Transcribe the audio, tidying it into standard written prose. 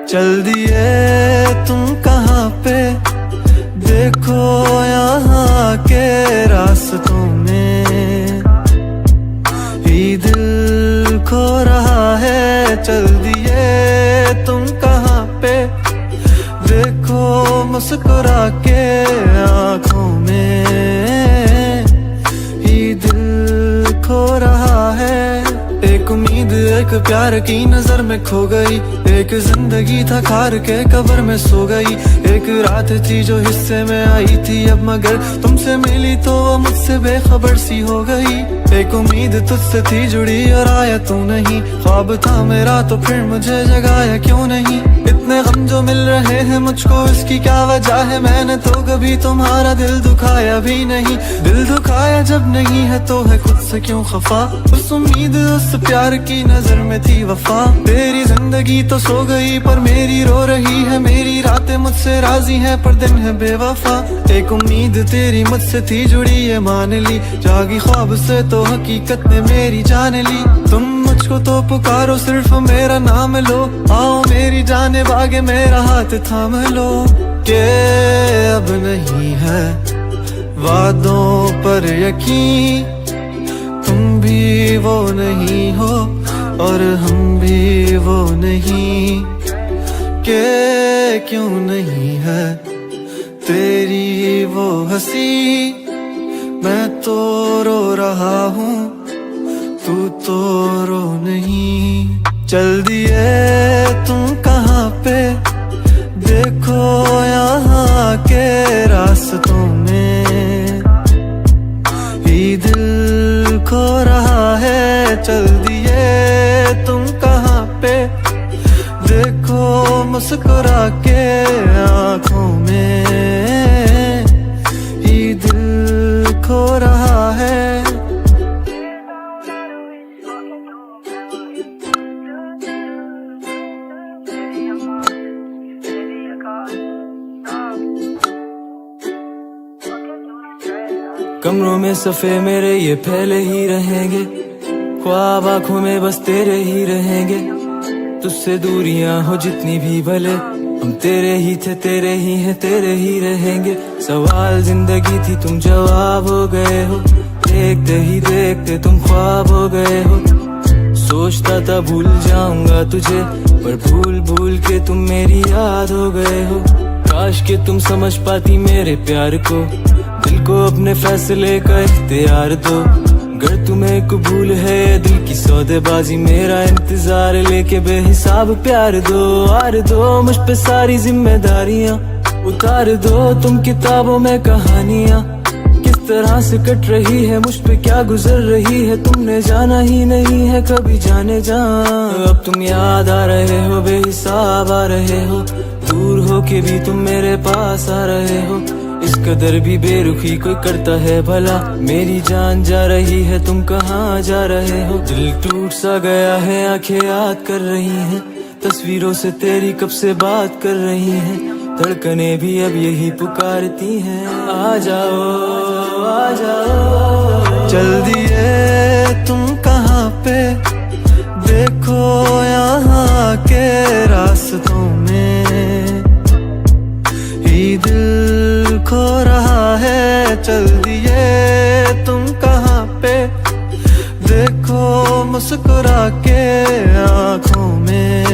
चल दिए तुम कहाँ पे, देखो यहाँ के रास्तों में ही दिल खो रहा है। चल दिए तुम कहाँ पे, देखो मुस्कुरा के आँखों में ही दिल खो रहा है। एक उम्मीद एक प्यार की नजर में खो गई, एक जिंदगी था खार के कब्र में सो गई। एक रात थी जो हिस्से में आई थी अब मगर तुमसे मिली तो वो मुझसे बेखबर सी हो गई। एक उम्मीद तुझसे थी जुड़ी और आया तू नहीं, ख्वाब था मेरा तो फिर मुझे जगाया क्यों नहीं। इतने गम जो मिल रहे हैं मुझको इसकी क्या वजह है, मैंने तो कभी तुम्हारा दिल दुखाया भी नहीं। दिल दुखाया जब नहीं है तो है खुद से क्यों खफा, उस उम्मीद उस प्यार की नजर में थी वफा। तेरी जिंदगी तो सो गई पर मेरी रो रही है, मेरी रातें मुझसे राजी हैं पर दिन है बेवफा। एक उम्मीद तेरी मुझसे थी जुड़ी ये मान ली, जागी ख्वाब से तो हकीकत ने मेरी जान ली। तुम मुझको तो पुकारो सिर्फ मेरा नाम लो, आओ मेरी जाने बागे मेरा हाथ थाम लो। के अब नहीं है वादों पर यकीन, तुम भी वो नहीं हो और हम भी वो नहीं। के क्यों नहीं है तेरी वो हंसी, मैं तो रो रहा हूँ तू तो रो नहीं। चल दिए तुम कहाँ पे, देखो यहाँ के रास्तों में ही दिल खो रहा है। चल दिए तुम कहाँ पे, देखो मुस्कुरा के आँखों में ही दिल खो रहा है। कमरों में सफ़े मेरे ये फैले ही रहेंगे, ख्वाब आँखों में बस तेरे ही रहेंगे। तुझसे दूरियां हो जितनी भी भले, हम तेरे ही थे तेरे ही हैं तेरे ही रहेंगे। सवाल जिंदगी थी तुम जवाब हो गए हो, देखते ही देखते तुम ख्वाब हो गए हो। सोचता था भूल जाऊंगा तुझे पर भूल भूल के तुम मेरी याद हो गए हो। काश के तुम समझ पाती मेरे प्यार को, दिल को अपने फैसले का इख्तियार दो। अगर तुम्हें कबूल है दिल की सौदेबाजी, मेरा इंतजार लेके बेहिसाब प्यार दो। आर दो मुझ पे सारी जिम्मेदारियां, उतार दो तुम किताबों में कहानियां। किस तरह से कट रही है मुझ पे क्या गुजर रही है, तुमने जाना ही नहीं है कभी जाने जा। अब तुम याद आ रहे हो बेहिसाब आ रहे हो, दूर हो के भी तुम मेरे पास आ रहे हो। इस कदर भी बेरुखी कोई करता है भला, मेरी जान जा रही है तुम कहाँ जा रहे हो। दिल टूट सा गया है आंखें याद कर रही हैं, तस्वीरों से तेरी कब से बात कर रही हैं। धड़कनें भी अब यही पुकारती हैं, आ जाओ आ जाओ। चल दिए तुम कहाँ पे, देखो यहाँ के रास्तों में ही दिल खो रहा है। चल दिए तुम कहाँ पे, देखो मुस्कुरा के आँखों में